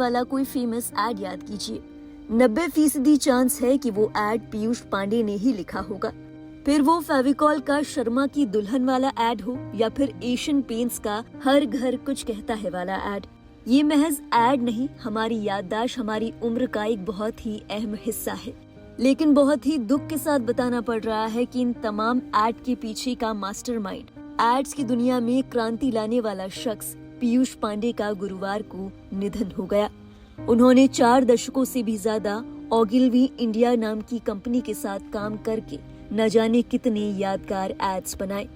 वाला कोई famous add याद कीजिए। 90% चांस है कि वो एड पीयूष पांडे ने ही लिखा होगा। फिर वो फेविकॉल का शर्मा की दुल्हन वाला एड हो या फिर एशियन पेंट्स का हर घर कुछ कहता है वाला एड। ये महज एड नहीं, हमारी याददाश्त, हमारी उम्र का एक बहुत ही अहम हिस्सा है। लेकिन बहुत ही दुख के साथ बताना पड़ रहा है कि इन तमाम एड के पीछे का मास्टरमाइंड, एड्स की दुनिया में क्रांति लाने वाला शख्स पीयूष पांडे का गुरुवार को निधन हो गया। उन्होंने 4 दशकों से भी ज्यादा ओगिलवी इंडिया नाम की कंपनी के साथ काम करके न जाने कितने यादगार एड्स बनाए।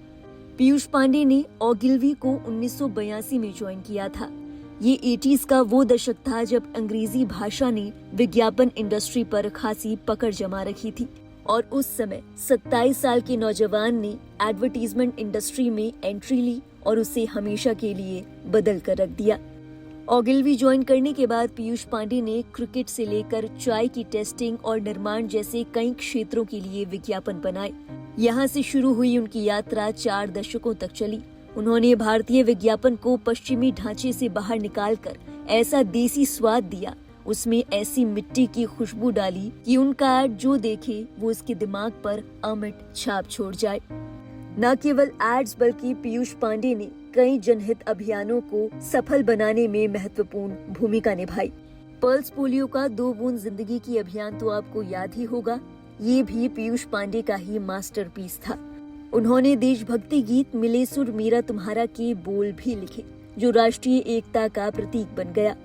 पीयूष पांडे ने ओगिलवी को 1982 में ज्वाइन किया था। ये 80s का वो दशक था जब अंग्रेजी भाषा ने विज्ञापन इंडस्ट्री पर खासी पकड़ जमा रखी थी और उस समय 27 साल के नौजवान ने एडवर्टीजमेंट इंडस्ट्री में एंट्री ली और उसे हमेशा के लिए बदल कर रख दिया। ओगिलवी ज्वाइन करने के बाद पीयूष पांडे ने क्रिकेट से लेकर चाय की टेस्टिंग और निर्माण जैसे कई क्षेत्रों के लिए विज्ञापन बनाए। यहाँ से शुरू हुई उनकी यात्रा 4 दशकों तक चली। उन्होंने भारतीय विज्ञापन को पश्चिमी ढांचे से बाहर निकालकर ऐसा देसी स्वाद दिया, उसमें ऐसी मिट्टी की खुशबू डाली कि उनका एड जो देखे वो उसके दिमाग पर अमिट छाप छोड़ जाए। न केवल एड्स बल्कि पीयूष पांडे ने कई जनहित अभियानों को सफल बनाने में महत्वपूर्ण भूमिका निभाई। पल्स पोलियो का 2 बूंद जिंदगी की अभियान तो आपको याद ही होगा। ये भी पीयूष पांडे का ही मास्टरपीस था। उन्होंने देशभक्ति गीत मिले सुर मेरा तुम्हारा के बोल भी लिखे, जो राष्ट्रीय एकता का प्रतीक बन गया।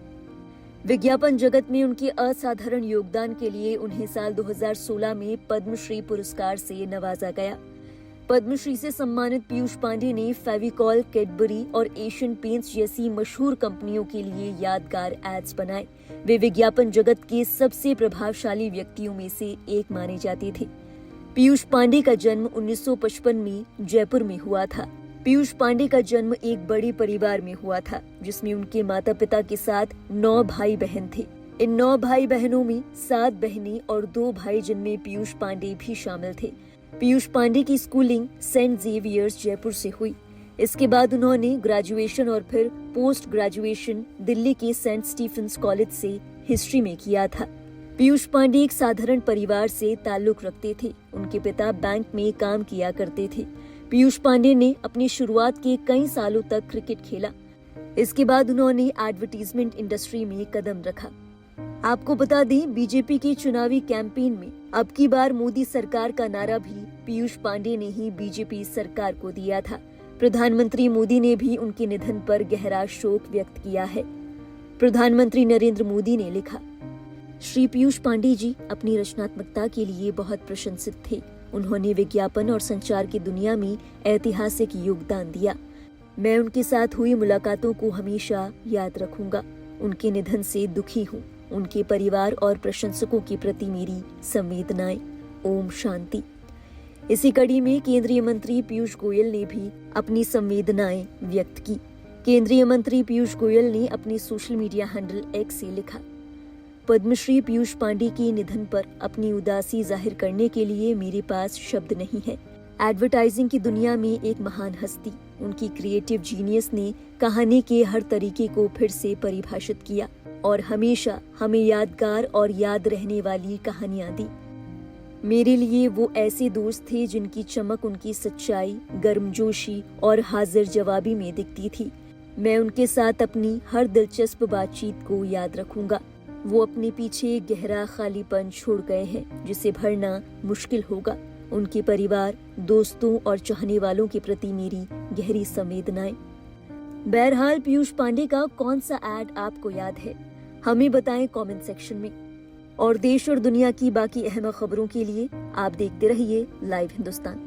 विज्ञापन जगत में उनके असाधारण योगदान के लिए उन्हें साल 2016 में पद्मश्री पुरस्कार से नवाजा गया। पद्मश्री से सम्मानित पीयूष पांडे ने फेविकॉल, कैडबरी और एशियन पेंट्स जैसी मशहूर कंपनियों के लिए यादगार एड्स बनाए। वे विज्ञापन जगत के सबसे प्रभावशाली व्यक्तियों में से एक माने जाते थे। पीयूष पांडे का जन्म 1955 में जयपुर में हुआ था। पीयूष पांडे का जन्म एक बड़े परिवार में हुआ था, जिसमें उनके माता पिता के साथ 9 भाई बहन थे। इन 9 भाई बहनों में 7 बहनें और 2 भाई, जिनमें पीयूष पांडे भी शामिल थे। पीयूष पांडे की स्कूलिंग सेंट जेवियर्स जयपुर से हुई। इसके बाद उन्होंने ग्रेजुएशन और फिर पोस्ट ग्रेजुएशन दिल्ली के सेंट स्टीफेंस कॉलेज से हिस्ट्री में किया था। पीयूष पांडे एक साधारण परिवार से ताल्लुक रखते थे। उनके पिता बैंक में काम किया करते थे। पीयूष पांडे ने अपनी शुरुआत के कई सालों तक क्रिकेट खेला। इसके बाद उन्होंने एडवर्टीजमेंट इंडस्ट्री में कदम रखा। आपको बता दें, बीजेपी के चुनावी कैंपेन में अब की बार मोदी सरकार का नारा भी पीयूष पांडे ने ही बीजेपी सरकार को दिया था। प्रधानमंत्री मोदी ने भी उनके निधन पर गहरा शोक व्यक्त किया है। प्रधानमंत्री नरेंद्र मोदी ने लिखा, श्री पीयूष पांडे जी अपनी रचनात्मकता के लिए बहुत प्रशंसित थे। उन्होंने विज्ञापन और संचार की दुनिया में ऐतिहासिक योगदान दिया। मैं उनके साथ हुई मुलाकातों को हमेशा याद रखूंगा। उनके निधन से दुखी हूँ। उनके परिवार और प्रशंसकों के प्रति मेरी संवेदनाएं। ओम शांति। इसी कड़ी में केंद्रीय मंत्री पीयूष गोयल ने भी अपनी संवेदनाएं व्यक्त की। केंद्रीय मंत्री पीयूष गोयल ने अपने सोशल मीडिया हैंडल एक्स से लिखा, पद्मश्री पीयूष पांडे के निधन पर अपनी उदासी जाहिर करने के लिए मेरे पास शब्द नहीं है। एडवर्टाइजिंग की दुनिया में एक महान हस्ती, उनकी क्रिएटिव जीनियस ने कहानी के हर तरीके को फिर से परिभाषित किया और हमेशा हमें यादगार और याद रहने वाली कहानियां दी। मेरे लिए वो ऐसे दोस्त थे जिनकी चमक उनकी सच्चाई, गर्मजोशी और हाजिर जवाबी में दिखती थी। मैं उनके साथ अपनी हर दिलचस्प बातचीत को याद रखूंगा। वो अपने पीछे गहरा खालीपन छोड़ गए हैं, जिसे भरना मुश्किल होगा। उनके परिवार, दोस्तों और चाहने वालों के प्रति मेरी गहरी संवेदनाएं। बहरहाल, पीयूष पांडे का कौन सा एड आपको याद है, हमें बताएं कमेंट सेक्शन में। और देश और दुनिया की बाकी अहम खबरों के लिए आप देखते रहिए लाइव हिंदुस्तान।